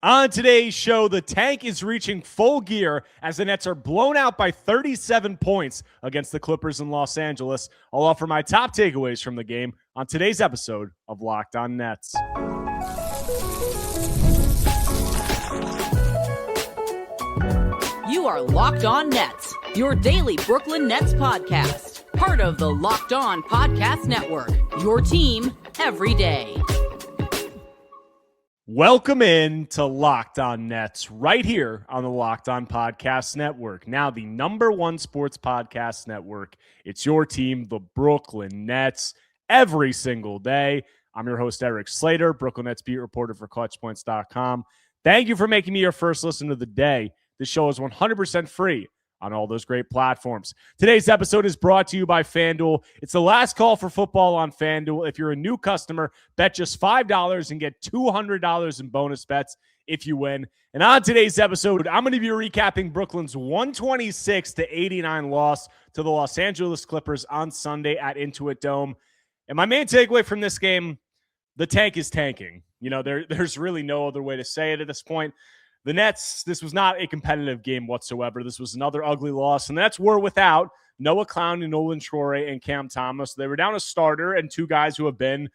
On today's show, the tank is reaching full gear as the Nets are blown out by 37 points against the Clippers in Los Angeles. I'll offer my top takeaways from the game on today's episode of Locked On Nets. You are Locked On Nets, your daily Brooklyn Nets podcast. Part of the Locked On Podcast Network, your team every day. Welcome in to Locked On Nets right here on the Locked On Podcast Network. Now the number one sports podcast network. It's your team, the Brooklyn Nets, every single day. I'm your host, Erik Slater, Brooklyn Nets beat reporter for ClutchPoints.com. Thank you for making me your first listen of the day. This show is 100% free on all those great platforms. Today's episode is brought to you by FanDuel. It's the last call for football on FanDuel. If you're a new customer, bet just $5 and get $200 in bonus bets if you win. And on today's episode, I'm going to be recapping Brooklyn's 126-89 loss to the Los Angeles Clippers on Sunday at Intuit Dome. And my main takeaway from this game, the tank is tanking. You know, there's really no other way to say it at this point. The Nets, this was not a competitive game whatsoever. This was another ugly loss. And the Nets were without Noah Clown and Nolan Traore and Cam Thomas. They were down a starter and two guys who have been,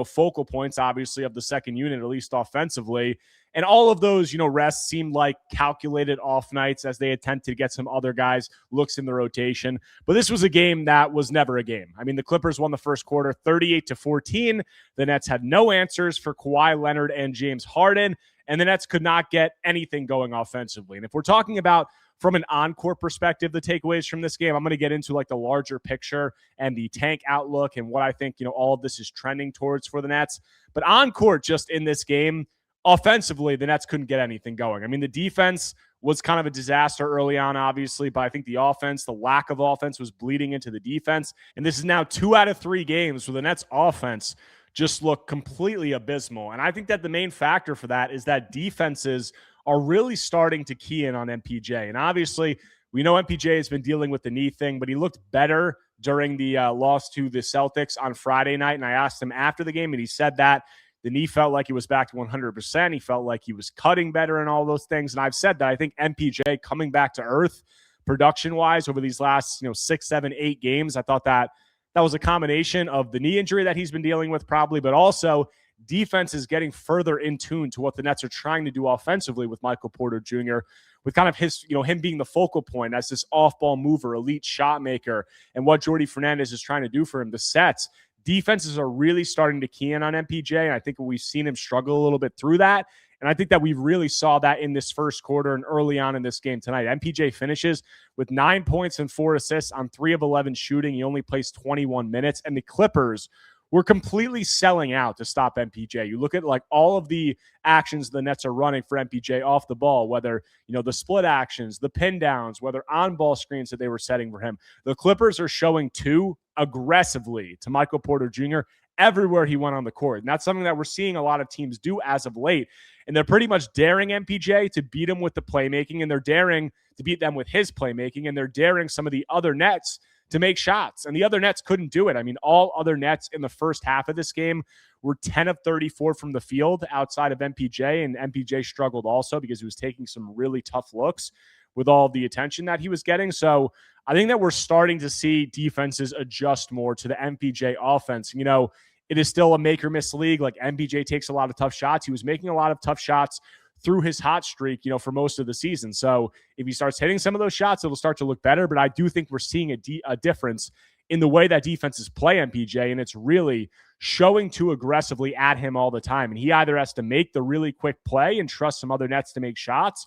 focal points, obviously, of the second unit, at least offensively. And all of those, rests seemed like calculated off nights as they attempted to get some other guys looks in the rotation. But this was a game that was never a game. I mean, the Clippers won the first quarter 38-14. The Nets had no answers for Kawhi Leonard and James Harden. And the Nets could not get anything going offensively. And if we're talking about from an on-court perspective, the takeaways from this game, I'm going to get into like the larger picture and the tank outlook and what I think, all of this is trending towards for the Nets. But on-court, just in this game, offensively, the Nets couldn't get anything going. I mean, the defense was kind of a disaster early on, obviously, but I think the offense, the lack of offense was bleeding into the defense. And this is now 2 out of 3 games where the Nets offense just look completely abysmal. And I think that the main factor for that is that defenses are really starting to key in on MPJ. And obviously, we know MPJ has been dealing with the knee thing, but he looked better during the loss to the Celtics on Friday night. And I asked him after the game, and he said that the knee felt like he was back to 100%. He felt like he was cutting better and all those things. And I've said that I think MPJ coming back to earth production-wise over these last 6, 7, 8 games, I thought that was a combination of the knee injury that he's been dealing with probably, but also defense is getting further in tune to what the Nets are trying to do offensively with Michael Porter Jr., with kind of his, him being the focal point as this off-ball mover, elite shot maker, and what Jordi Fernandez is trying to do for him, the sets. Defenses are really starting to key in on MPJ, and I think we've seen him struggle a little bit through that. And I think that we really saw that in this first quarter and early on in this game tonight. MPJ finishes with 9 points and 4 assists on 3 of 11 shooting. He only plays 21 minutes. And the Clippers were completely selling out to stop MPJ. You look at like all of the actions the Nets are running for MPJ off the ball, whether, the split actions, the pin downs, whether on-ball screens that they were setting for him. The Clippers are showing two aggressively to Michael Porter Jr. everywhere he went on the court. And that's something that we're seeing a lot of teams do as of late. And they're pretty much daring MPJ to beat him with the playmaking, and they're daring to beat them with his playmaking, and they're daring some of the other Nets to make shots. And the other Nets couldn't do it. I mean, all other Nets in the first half of this game were 10 of 34 from the field outside of MPJ, and MPJ struggled also because he was taking some really tough looks with all the attention that he was getting. So I think that we're starting to see defenses adjust more to the MPJ offense. It is still a make-or-miss league. Like, MPJ takes a lot of tough shots. He was making a lot of tough shots through his hot streak, for most of the season. So if he starts hitting some of those shots, it'll start to look better. But I do think we're seeing a difference in the way that defenses play MPJ, and it's really showing too aggressively at him all the time. And he either has to make the really quick play and trust some other Nets to make shots,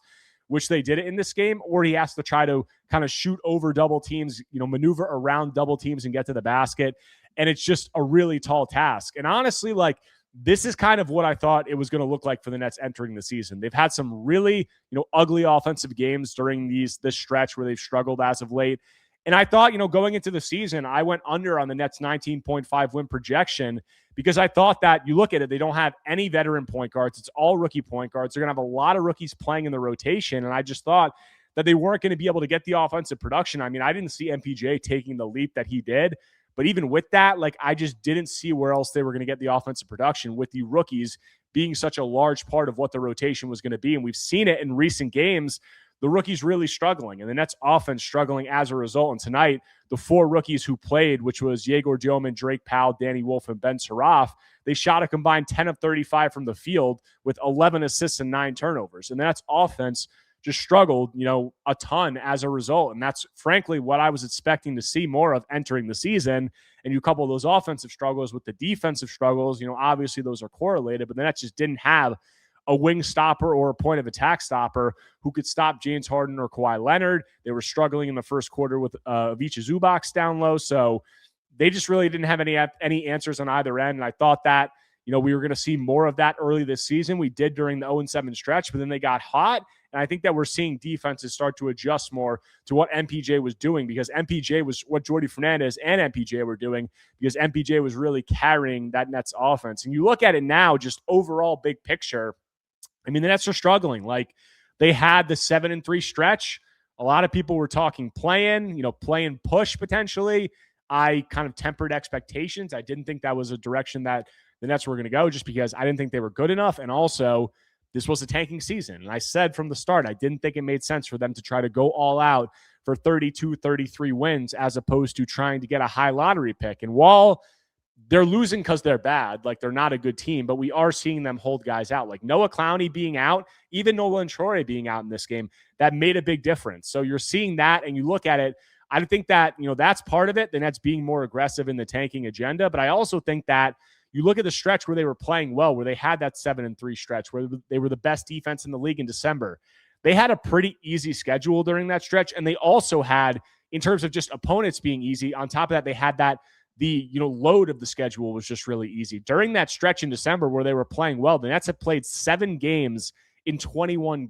which they did it in this game, or he has to try to kind of shoot over double teams, maneuver around double teams and get to the basket. And it's just a really tall task. And honestly, this is kind of what I thought it was going to look like for the Nets entering the season. They've had some really, ugly offensive games during this stretch where they've struggled as of late. And I thought, going into the season, I went under on the Nets 19.5 win projection because I thought that you look at it, they don't have any veteran point guards. It's all rookie point guards. They're going to have a lot of rookies playing in the rotation. And I just thought that they weren't going to be able to get the offensive production. I mean, I didn't see MPJ taking the leap that he did. But even with that, I just didn't see where else they were going to get the offensive production with the rookies being such a large part of what the rotation was going to be. And we've seen it in recent games, the rookies really struggling, and the Nets offense struggling as a result. And tonight, the 4 rookies who played, which was Yegor Dioman, Drake Powell, Danny Wolf, and Ben Saraf, they shot a combined 10 of 35 from the field with 11 assists and 9 turnovers. And the Nets offense just struggled, a ton as a result. And that's frankly what I was expecting to see more of entering the season. And you couple those offensive struggles with the defensive struggles, obviously those are correlated, but the Nets just didn't have a wing stopper or a point of attack stopper who could stop James Harden or Kawhi Leonard. They were struggling in the first quarter with Ivica Zubac down low. So they just really didn't have any answers on either end. And I thought that, we were going to see more of that early this season. We did during the 0-7 stretch, but then they got hot. And I think that we're seeing defenses start to adjust more to what MPJ was doing, because MPJ was what Jordi Fernandez and MPJ were doing, because MPJ was really carrying that Nets offense. And you look at it now, just overall big picture, the Nets are struggling. Like, they had the 7-3 stretch. A lot of people were talking play-in push potentially. I kind of tempered expectations. I didn't think that was a direction that the Nets were going to go, just because I didn't think they were good enough. And also, this was a tanking season. And I said from the start, I didn't think it made sense for them to try to go all out for 32, 33 wins as opposed to trying to get a high lottery pick. And while they're losing because they're bad, like, they're not a good team, but we are seeing them hold guys out. Like Noah Clowney being out, even Nolan Troy being out in this game, that made a big difference. So you're seeing that, and you look at it, I think that, that's part of it. The Nets being more aggressive in the tanking agenda. But I also think that you look at the stretch where they were playing well, where they had that 7-3 stretch, where they were the best defense in the league in December. They had a pretty easy schedule during that stretch. And they also had, in terms of just opponents being easy, on top of that, they had that the load of the schedule was just really easy. During that stretch in December where they were playing well, the Nets had played 7 games in 21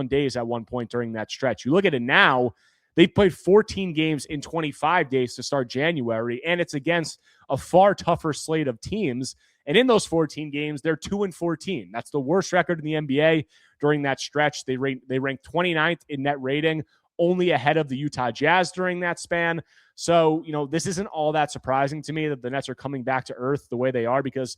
days at one point during that stretch. You look at it now, they've played 14 games in 25 days to start January, and it's against a far tougher slate of teams. And in those 14 games, they're 2-14. That's the worst record in the NBA during that stretch. They ranked 29th in net rating, only ahead of the Utah Jazz during that span. So, this isn't all that surprising to me that the Nets are coming back to earth the way they are, because,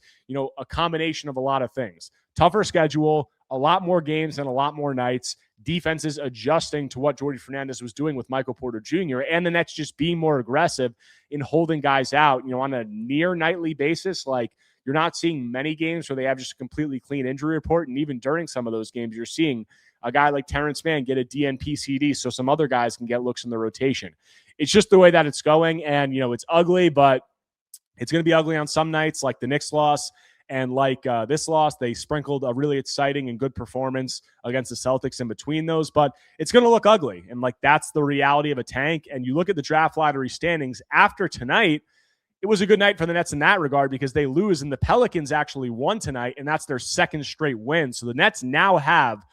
a combination of a lot of things. Tougher schedule, a lot more games and a lot more nights, defenses adjusting to what Jordi Fernandez was doing with Michael Porter Jr., and the Nets just being more aggressive in holding guys out, on a near nightly basis. Like, you're not seeing many games where they have just a completely clean injury report. And even during some of those games, you're seeing a guy like Terrence Mann get a DNP CD so some other guys can get looks in the rotation. It's just the way that it's going. And, it's ugly, but it's going to be ugly on some nights, like the Knicks loss. And like this loss, they sprinkled a really exciting and good performance against the Celtics in between those. But it's going to look ugly. And that's the reality of a tank. And you look at the draft lottery standings after tonight, it was a good night for the Nets in that regard, because they lose and the Pelicans actually won tonight, and that's their second straight win. So the Nets now have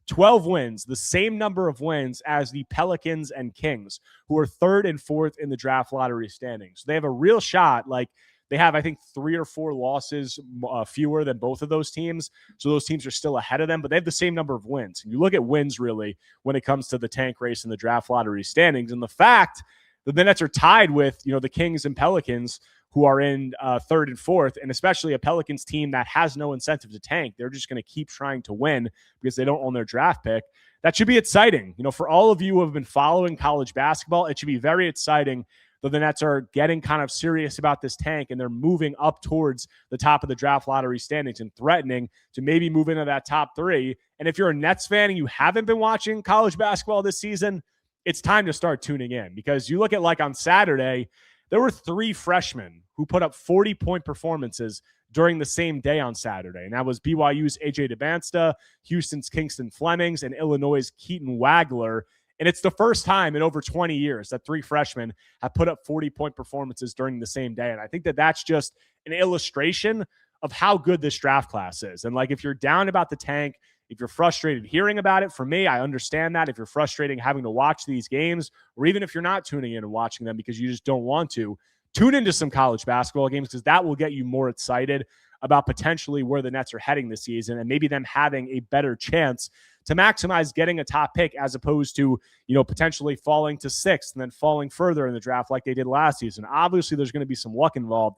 12 wins, the same number of wins as the Pelicans and Kings, who are 3rd and 4th in the draft lottery standings. So they have a real shot. Like, they have, I think, 3 or 4 losses fewer than both of those teams. So those teams are still ahead of them, but they have the same number of wins. And you look at wins, really, when it comes to the tank race and the draft lottery standings. And the fact that the Nets are tied with, the Kings and Pelicans, who are in 3rd and 4th, and especially a Pelicans team that has no incentive to tank. They're just going to keep trying to win because they don't own their draft pick. That should be exciting. For all of you who have been following college basketball, it should be very exciting that the Nets are getting kind of serious about this tank, and they're moving up towards the top of the draft lottery standings and threatening to maybe move into that top 3. And if you're a Nets fan and you haven't been watching college basketball this season, it's time to start tuning in, because you look at, like, on Saturday, there were 3 freshmen who put up 40-point performances during the same day on Saturday. And that was BYU's AJ DeBansta, Houston's Kingston Flemings, and Illinois' Keaton Wagler. And it's the first time in over 20 years that 3 freshmen have put up 40-point performances during the same day. And I think that that's just an illustration of how good this draft class is. And, like, if you're down about the tank, if you're frustrated hearing about it, for me, I understand that. If you're frustrated having to watch these games, or even if you're not tuning in and watching them because you just don't want to, tune into some college basketball games, because that will get you more excited about potentially where the Nets are heading this season, and maybe them having a better chance to maximize getting a top pick, as opposed to, potentially falling to 6th and then falling further in the draft like they did last season. Obviously, there's going to be some luck involved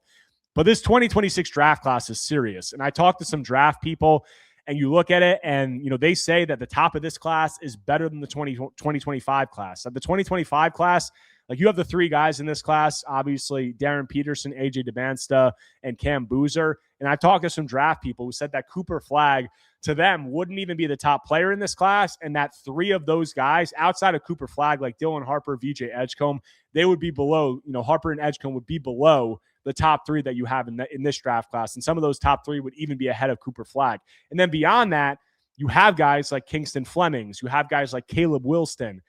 But this 2026 draft class is serious. And I talked to some draft people, and you look at it, and they say that the top of this class is better than the 2025 class. At the 2025 class, like, you have the three guys in this class, obviously Darren Peterson, AJ DeBansta, and Cam Boozer. And I talked to some draft people who said that Cooper Flagg, to them, wouldn't even be the top player in this class, and that three of those guys, outside of Cooper Flagg, like Dylan Harper, VJ Edgecombe, they would be below, Harper and Edgecombe would be below the top three that you have in this draft class. And some of those top three would even be ahead of Cooper Flagg. And then beyond that, you have guys like Kingston Flemings. You have guys like Caleb Wilston,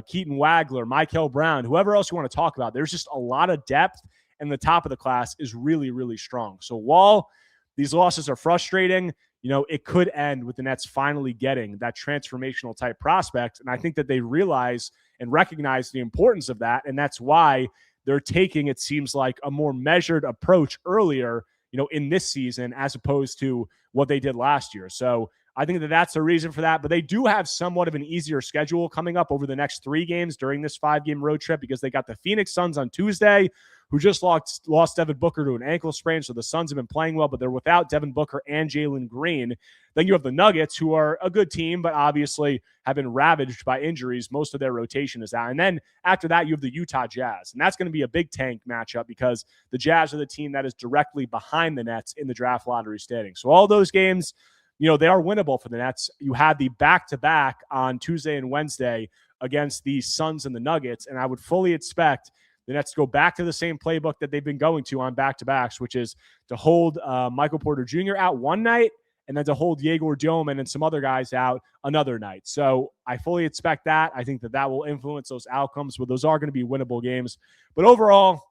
Keaton Wagler, Michael Brown, whoever else you want to talk about. There's just a lot of depth, and the top of the class is really, really strong. So while these losses are frustrating, it could end with the Nets finally getting that transformational type prospect. And I think that they realize and recognize the importance of that. And that's why they're taking, it seems like, a more measured approach earlier, in this season, as opposed to what they did last year. So I think that that's the reason for that. But they do have somewhat of an easier schedule coming up over the next 3 games during this 5-game road trip, because they got the Phoenix Suns on Tuesday, who just lost Devin Booker to an ankle sprain. So the Suns have been playing well, but they're without Devin Booker and Jalen Green. Then you have the Nuggets, who are a good team, but obviously have been ravaged by injuries. Most of their rotation is out. And then after that, you have the Utah Jazz. And that's going to be a big tank matchup, because the Jazz are the team that is directly behind the Nets in the draft lottery standing. So all those games, they are winnable for the Nets. You had the back-to-back on Tuesday and Wednesday against the Suns and the Nuggets, and I would fully expect the Nets to go back to the same playbook that they've been going to on back-to-backs, which is to hold Michael Porter Jr. out one night, and then to hold Yegor Dillman and some other guys out another night. So I fully expect that. I think that will influence those outcomes, but those are going to be winnable games. But overall,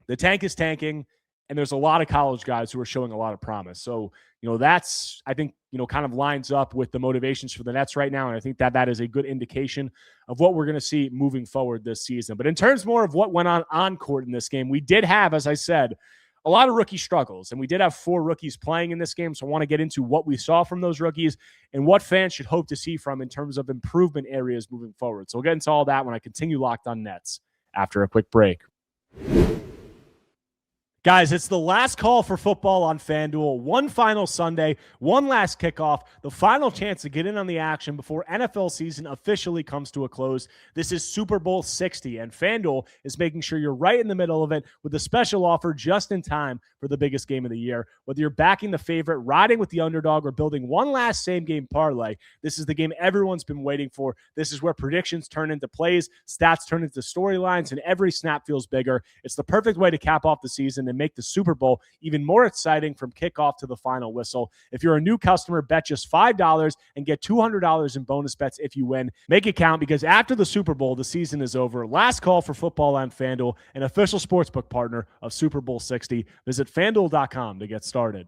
the tank is tanking, and there's a lot of college guys who are showing a lot of promise. So, that's, I think, kind of lines up with the motivations for the Nets right now. And I think that is a good indication of what we're going to see moving forward this season. But in terms more of what went on court in this game, we did have, as I said, a lot of rookie struggles. And we did have 4 rookies playing in this game. So I want to get into what we saw from those rookies and what fans should hope to see from in terms of improvement areas moving forward. So we'll get into all that when I continue Locked on Nets after a quick break. Guys, it's the last call for football on FanDuel. One final Sunday, one last kickoff, the final chance to get in on the action before NFL season officially comes to a close. This is Super Bowl 60, and FanDuel is making sure you're right in the middle of it with a special offer just in time for the biggest game of the year. Whether you're backing the favorite, riding with the underdog, or building one last same-game parlay, this is the game everyone's been waiting for. This is where predictions turn into plays, stats turn into storylines, and every snap feels bigger. It's the perfect way to cap off the season and make the Super Bowl even more exciting from kickoff to the final whistle. If you're a new customer, bet just $5 and get $200 in bonus bets if you win. Make it count, because after the Super Bowl, the season is over. Last call for football on FanDuel, an official sportsbook partner of Super Bowl 60. Visit FanDuel.com to get started.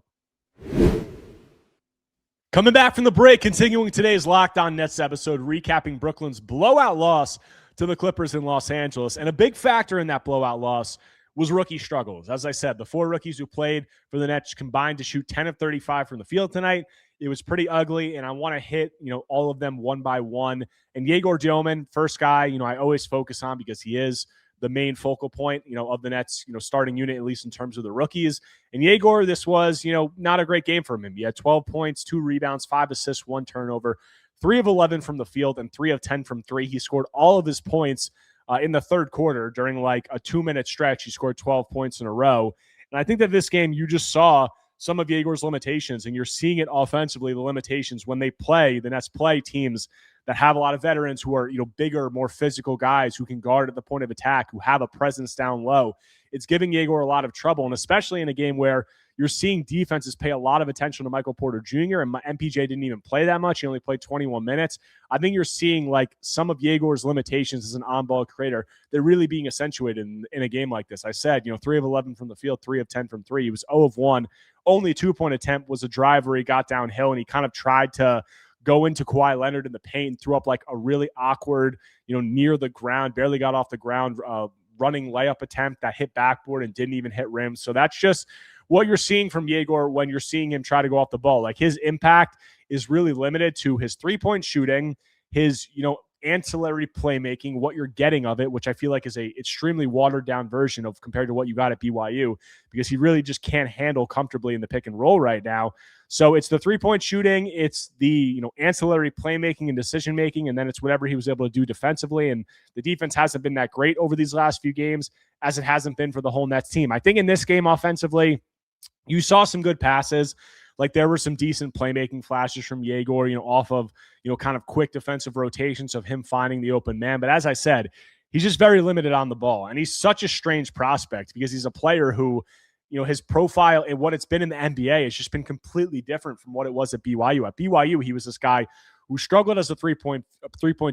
Coming back from the break, continuing today's Locked on Nets episode, recapping Brooklyn's blowout loss to the Clippers in Los Angeles. And a big factor in that blowout loss was rookie struggles. As I said, the 4 rookies who played for the Nets combined to shoot 10 of 35 from the field tonight. It was pretty ugly, and I want to hit, all of them one by one. And Yegor Dillman, first guy, I always focus on, because he is the main focal point, of the Nets, starting unit, at least in terms of the rookies. And Yegor, this was, not a great game from him. He had 12 points, 2 rebounds, 5 assists, 1 turnover, 3 of 11 from the field, and 3 of 10 from 3. He scored all of his points in the third quarter during like a 2-minute stretch. He scored 12 points in a row. And I think that this game, you just saw some of Yegor's limitations, and you're seeing it offensively, the limitations when the Nets play teams that have a lot of veterans who are, bigger, more physical guys who can guard at the point of attack, who have a presence down low. It's giving Yegor a lot of trouble, and especially in a game where you're seeing defenses pay a lot of attention to Michael Porter Jr., and MPJ didn't even play that much. He only played 21 minutes. I think you're seeing like some of Yegor's limitations as an on-ball creator. They're really being accentuated in a game like this. I said, 3 of 11 from the field, 3 of 10 from 3. He was 0 of 1. Only 2-point attempt was a drive where he got downhill, and he kind of tried to go into Kawhi Leonard in the paint, threw up like a really awkward, near the ground, barely got off the ground, running layup attempt that hit backboard and didn't even hit rim. So that's just what you're seeing from Yegor when you're seeing him try to go off the ball. Like, his impact is really limited to his 3-point shooting, his, ancillary playmaking, what you're getting of it, which I feel like is a extremely watered down version of compared to what you got at BYU, because he really just can't handle comfortably in the pick and roll right now. So it's the 3-point shooting, it's the ancillary playmaking and decision making, and then it's whatever he was able to do defensively. And the defense hasn't been that great over these last few games, as it hasn't been for the whole Nets team. I think in this game offensively, you saw some good passes. Like there were some decent playmaking flashes from Yegor, off of, kind of quick defensive rotations of him finding the open man. But as I said, he's just very limited on the ball. And he's such a strange prospect because he's a player who, his profile and what it's been in the NBA has just been completely different from what it was at BYU. At BYU, he was this guy who struggled as a three-point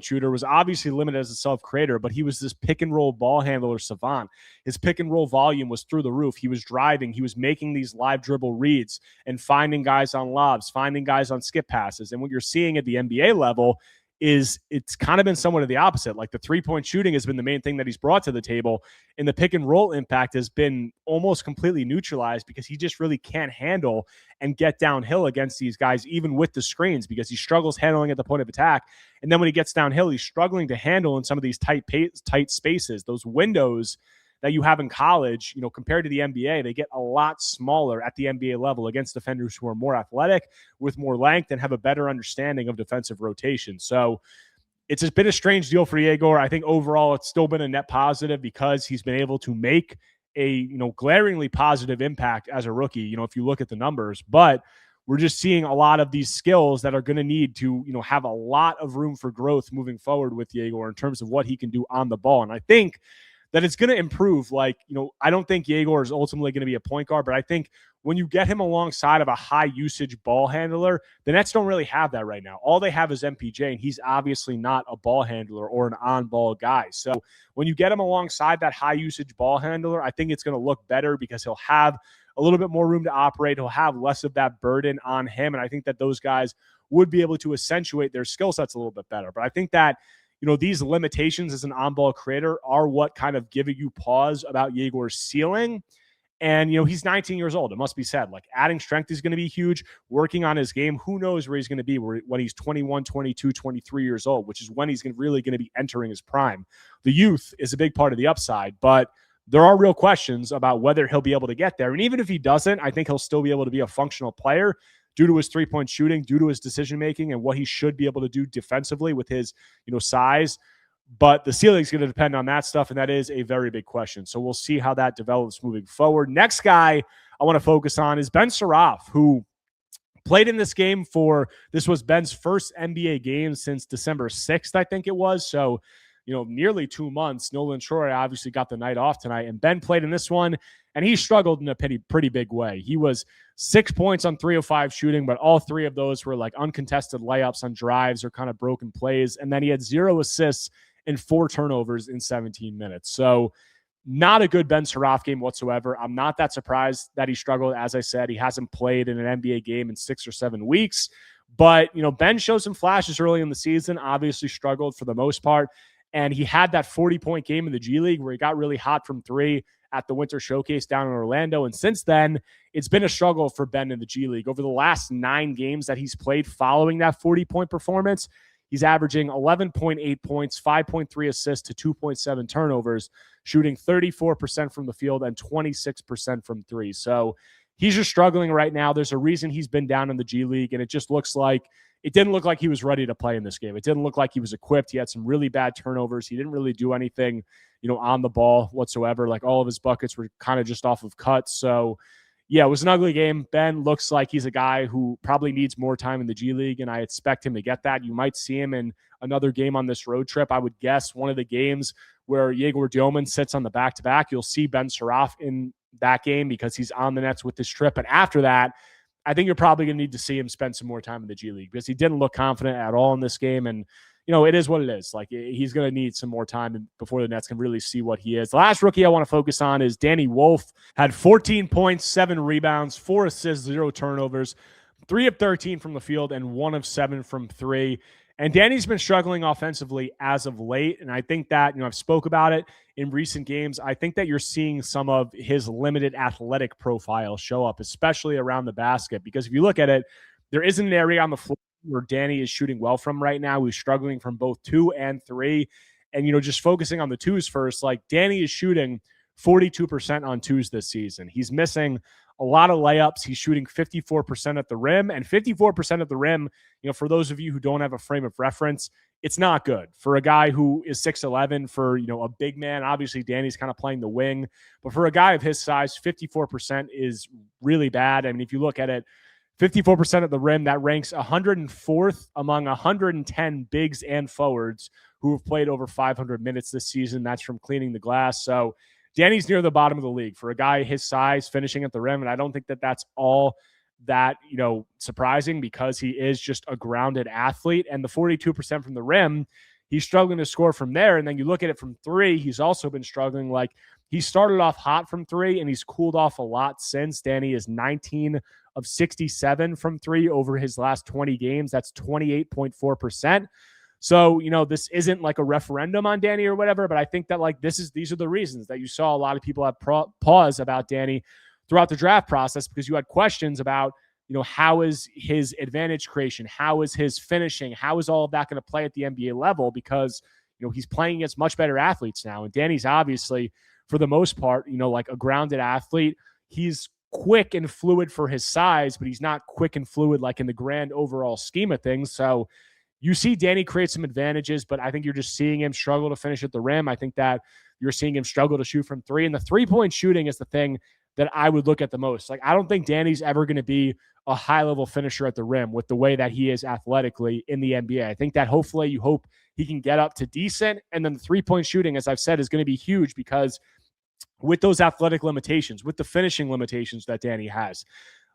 shooter, was obviously limited as a self-creator, but he was this pick-and-roll ball handler savant. His pick-and-roll volume was through the roof. He was driving. He was making these live dribble reads and finding guys on lobs, finding guys on skip passes. And what you're seeing at the NBA level is it's kind of been somewhat of the opposite. Like the 3-point shooting has been the main thing that he's brought to the table, and the pick and roll impact has been almost completely neutralized because he just really can't handle and get downhill against these guys, even with the screens, because he struggles handling at the point of attack. And then when he gets downhill, he's struggling to handle in some of these tight spaces, those windows that you have in college, compared to the NBA, they get a lot smaller at the NBA level against defenders who are more athletic, with more length, and have a better understanding of defensive rotation. So it's been a strange deal for Yegor. I think overall it's still been a net positive because he's been able to make a, glaringly positive impact as a rookie, if you look at the numbers. But we're just seeing a lot of these skills that are going to need to, have a lot of room for growth moving forward with Yegor in terms of what he can do on the ball. And I think that it's going to improve. Like, I don't think Yegor is ultimately going to be a point guard, but I think when you get him alongside of a high usage ball handler, the Nets don't really have that right now. All they have is MPJ, and he's obviously not a ball handler or an on-ball guy. So when you get him alongside that high usage ball handler, I think it's going to look better because he'll have a little bit more room to operate. He'll have less of that burden on him. And I think that those guys would be able to accentuate their skill sets a little bit better. But I think that these limitations as an on-ball creator are what kind of give you pause about Yegor's ceiling. And, he's 19 years old. It must be said. Like, adding strength is going to be huge. Working on his game, who knows where he's going to be when he's 21, 22, 23 years old, which is when he's really going to be entering his prime. The youth is a big part of the upside, but there are real questions about whether he'll be able to get there. And even if he doesn't, I think he'll still be able to be a functional player due to his 3-point shooting, due to his decision-making, and what he should be able to do defensively with his, size. But the ceiling is going to depend on that stuff, and that is a very big question. So we'll see how that develops moving forward. Next guy I want to focus on is Ben Saraf, who played in this game this was Ben's first NBA game since December 6th, I think it was. So, nearly 2 months. Nolan Troy obviously got the night off tonight, and Ben played in this one, and he struggled in a pretty big way. He was 6 points on 3 of 5 shooting, but all 3 of those were like uncontested layups on drives or kind of broken plays. And then he had 0 assists and 4 turnovers in 17 minutes. So not a good Ben Saraf game whatsoever. I'm not that surprised that he struggled. As I said, he hasn't played in an NBA game in 6 or 7 weeks. But, Ben showed some flashes early in the season, obviously struggled for the most part. And he had that 40-point game in the G League where he got really hot from 3 at the Winter Showcase down in Orlando. And since then, it's been a struggle for Ben in the G League. Over the last 9 games that he's played following that 40-point performance, he's averaging 11.8 points, 5.3 assists to 2.7 turnovers, shooting 34% from the field and 26% from 3. So he's just struggling right now. There's a reason he's been down in the G League, and it didn't look like he was ready to play in this game. It didn't look like he was equipped. He had some really bad turnovers. He didn't really do anything, on the ball whatsoever. Like, all of his buckets were kind of just off of cuts. So, yeah, it was an ugly game. Ben looks like he's a guy who probably needs more time in the G League, and I expect him to get that. You might see him in another game on this road trip. I would guess one of the games where Yegor Gillman sits on the back-to-back, you'll see Ben Saraf in that game because he's on the Nets with this trip. And after that, I think you're probably going to need to see him spend some more time in the G League because he didn't look confident at all in this game. And, it is what it is. Like, he's going to need some more time before the Nets can really see what he is. The last rookie I want to focus on is Danny Wolf. Had 14 points, 7 rebounds, 4 assists, 0 turnovers, 3 of 13 from the field, and 1 of 7 from 3. And Danny's been struggling offensively as of late. And I think that, I've spoke about it in recent games. I think that you're seeing some of his limited athletic profile show up, especially around the basket. Because if you look at it, there isn't an area on the floor where Danny is shooting well from right now. He's struggling from both 2 and 3. And, just focusing on the 2s first, like Danny is shooting 42% on 2s this season. He's missing a lot of layups. He's shooting 54% at the rim, and 54% at the rim, for those of you who don't have a frame of reference, it's not good for a guy who is 6'11", for, a big man. Obviously, Danny's kind of playing the wing, but for a guy of his size, 54% is really bad. I mean, if you look at it, 54% at the rim, that ranks 104th among 110 bigs and forwards who have played over 500 minutes this season. That's from Cleaning the Glass. So Danny's near the bottom of the league for a guy his size finishing at the rim. And I don't think that that's all that, surprising, because he is just a grounded athlete. And the 42% from the rim, he's struggling to score from there. And then you look at it from 3, he's also been struggling. Like, he started off hot from 3 and he's cooled off a lot since. Danny is 19 of 67 from 3 over his last 20 games. That's 28.4%. So, this isn't like a referendum on Danny or whatever, but I think that these are the reasons that you saw a lot of people have pause about Danny throughout the draft process, because you had questions about, how is his advantage creation? How is his finishing? How is all of that going to play at the NBA level? Because, he's playing against much better athletes now. And Danny's obviously, for the most part, like a grounded athlete. He's quick and fluid for his size, but he's not quick and fluid like in the grand overall scheme of things. So you see Danny create some advantages, but I think you're just seeing him struggle to finish at the rim. I think that you're seeing him struggle to shoot from 3. And the 3-point shooting is the thing that I would look at the most. Like, I don't think Danny's ever going to be a high-level finisher at the rim with the way that he is athletically in the NBA. I think that hopefully you hope he can get up to decent. And then the 3-point shooting, as I've said, is going to be huge, because with those athletic limitations, with the finishing limitations that Danny has,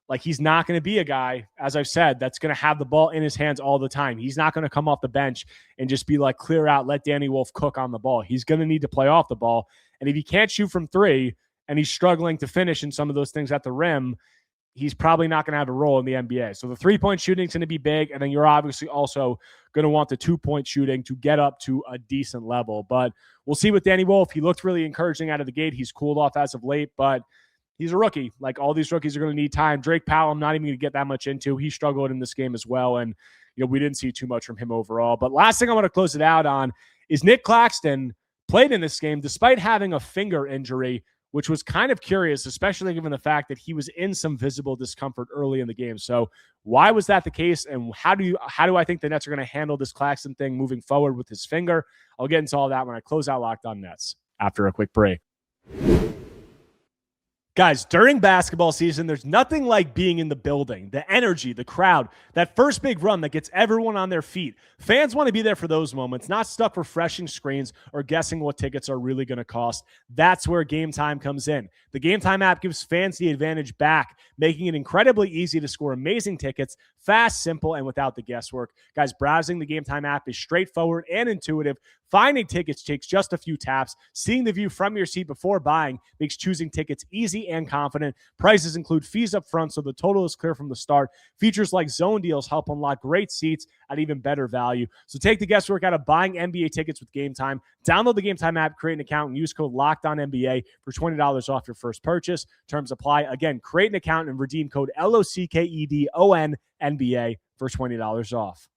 like, he's not going to be a guy, as I've said, that's going to have the ball in his hands all the time. He's not going to come off the bench and just be like, clear out, let Danny Wolf cook on the ball. He's going to need to play off the ball. And if he can't shoot from 3 and he's struggling to finish in some of those things at the rim, he's probably not going to have a role in the NBA. So the 3-point shooting is going to be big. And then you're obviously also going to want the 2-point shooting to get up to a decent level. But we'll see with Danny Wolf. He looked really encouraging out of the gate. He's cooled off as of late, but he's a rookie. Like, all these rookies are going to need time. Drake Powell, I'm not even going to get that much into. He struggled in this game as well. And, we didn't see too much from him overall. But last thing I want to close it out on is Nick Claxton played in this game despite having a finger injury, which was kind of curious, especially given the fact that he was in some visible discomfort early in the game. So why was that the case? And how do I think the Nets are going to handle this Claxton thing moving forward with his finger? I'll get into all that when I close out Locked On Nets after a quick break. Guys, during basketball season, there's nothing like being in the building, the energy, the crowd, that first big run that gets everyone on their feet. Fans want to be there for those moments, not stuck refreshing screens or guessing what tickets are really going to cost. That's where Game Time comes in. The Game Time app gives fans the advantage back, making it incredibly easy to score amazing tickets, fast, simple, and without the guesswork. Guys, browsing the Game Time app is straightforward and intuitive. Finding tickets takes just a few taps. Seeing the view from your seat before buying makes choosing tickets easy and confident. Prices include fees up front, so the total is clear from the start. Features like zone deals help unlock great seats at even better value. So take the guesswork out of buying NBA tickets with Game Time. Download the Game Time app, create an account, and use code LOCKEDONNBA for $20 off your first purchase. Terms apply. Again, create an account and redeem code LOCKEDONNBA for $20 off.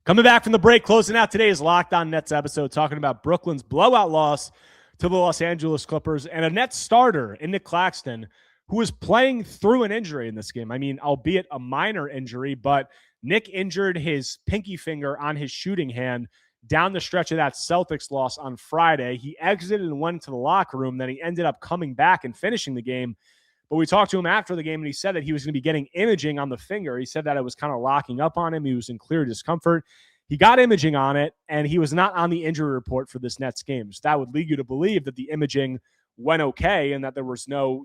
Coming back from the break, closing out today's Locked On Nets episode, talking about Brooklyn's blowout loss to the Los Angeles Clippers and a Nets starter in Nick Claxton, who was playing through an injury in this game. I mean, albeit a minor injury, but Nick injured his pinky finger on his shooting hand down the stretch of that Celtics loss on Friday. He exited and went to the locker room. Then he ended up coming back and finishing the game. But we talked to him after the game, and he said that he was going to be getting imaging on the finger. He said that it was kind of locking up on him. He was in clear discomfort. He got imaging on it, and he was not on the injury report for this Nets game. So that would lead you to believe that the imaging went okay and that there was no,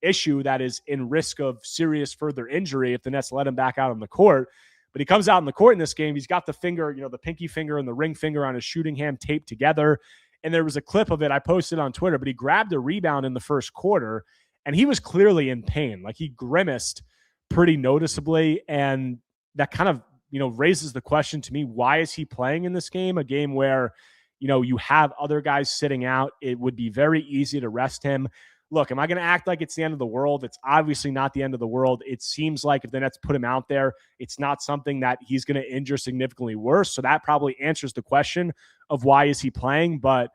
issue that is in risk of serious further injury if the Nets let him back out on the court. But he comes out in the court in this game. He's got the finger, the pinky finger and the ring finger on his shooting hand taped together. And there was a clip of it I posted on Twitter, but he grabbed a rebound in the first quarter, and he was clearly in pain. Like, he grimaced pretty noticeably, and that kind of, raises the question to me, why is he playing in this game? A game where, you have other guys sitting out. It would be very easy to rest him. look, am I going to act like it's the end of the world? It's obviously not the end of the world. It seems like if the Nets put him out there, it's not something that he's going to injure significantly worse. So that probably answers the question of why is he playing. But,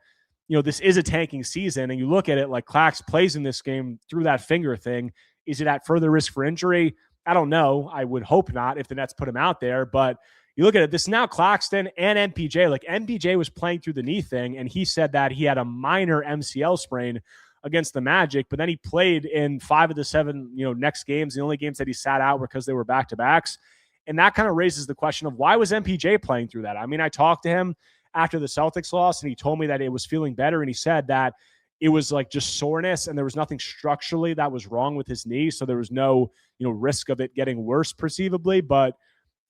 this is a tanking season, and you look at it like Clax plays in this game through that finger thing. Is it at further risk for injury? I don't know. I would hope not if the Nets put him out there. But you look at it, this now Claxton and MPJ. Like MPJ was playing through the knee thing, and he said that he had a minor MCL sprain against the Magic, but then he played in 5 of the 7, next games. The only games that he sat out were because they were back-to-backs. And that kind of raises the question of why was MPJ playing through that? I mean, I talked to him after the Celtics loss, and he told me that it was feeling better, and he said that it was like just soreness, and there was nothing structurally that was wrong with his knee, so there was no, risk of it getting worse perceivably. But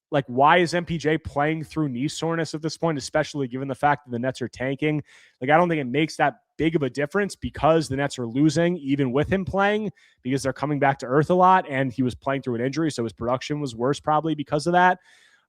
like, why is MPJ playing through knee soreness at this point, especially given the fact that the Nets are tanking? Like, I don't think it makes that big of a difference because the Nets are losing, even with him playing, because they're coming back to earth a lot, and he was playing through an injury, so his production was worse probably because of that.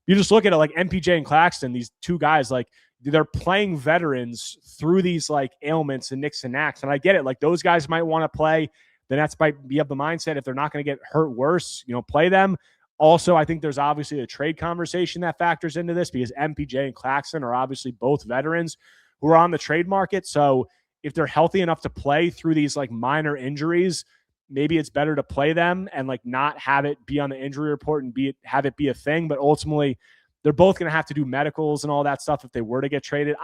You just look at it like MPJ and Claxton, these two guys, like, they're playing veterans through these like ailments and nicks and knacks. And I get it. Like, those guys might want to play. The Nets might be of the mindset if they're not going to get hurt worse, play them. Also, I think there's obviously a trade conversation that factors into this because MPJ and Claxton are obviously both veterans who are on the trade market. So if they're healthy enough to play through these like minor injuries, maybe it's better to play them and like not have it be on the injury report and have it be a thing. But ultimately, they're both going to have to do medicals and all that stuff if they were to get traded.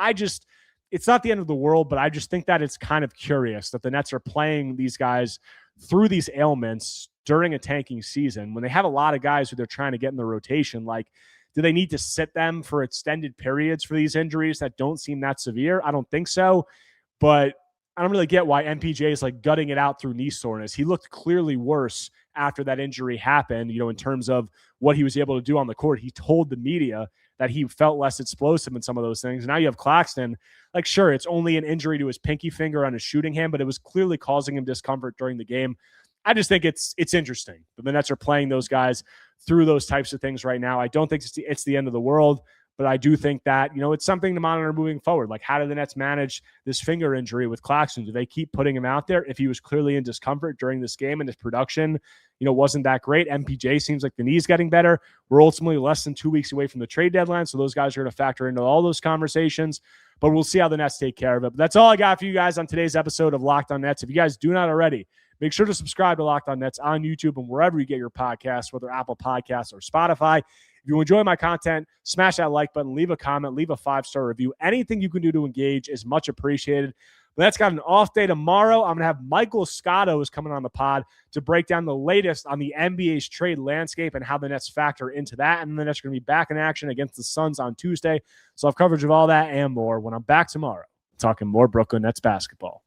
It's not the end of the world, but I just think that it's kind of curious that the Nets are playing these guys through these ailments during a tanking season when they have a lot of guys who they're trying to get in the rotation. Like, do they need to sit them for extended periods for these injuries that don't seem that severe? I don't think so, but I don't really get why MPJ is like gutting it out through knee soreness. He looked clearly worse after that injury happened, in terms of what he was able to do on the court. He told the media that he felt less explosive in some of those things. Now you have Claxton, like, sure, it's only an injury to his pinky finger on his shooting hand, but it was clearly causing him discomfort during the game. I just think it's interesting. The Nets are playing those guys through those types of things right now. I don't think it's the end of the world, but I do think that, it's something to monitor moving forward. Like, how do the Nets manage this finger injury with Claxton? Do they keep putting him out there if he was clearly in discomfort during this game and his production, wasn't that great? MPJ seems like the knee's getting better. We're ultimately less than 2 weeks away from the trade deadline, so those guys are going to factor into all those conversations. But we'll see how the Nets take care of it. But that's all I got for you guys on today's episode of Locked On Nets. If you guys do not already, make sure to subscribe to Locked On Nets on YouTube and wherever you get your podcasts, whether Apple Podcasts or Spotify. If you enjoy my content, smash that like button, leave a comment, leave a 5-star review. Anything you can do to engage is much appreciated. But that's got an off day tomorrow. I'm going to have Michael Scotto is coming on the pod to break down the latest on the NBA's trade landscape and how the Nets factor into that. And the Nets are going to be back in action against the Suns on Tuesday. So I'll have coverage of all that and more when I'm back tomorrow talking more Brooklyn Nets basketball.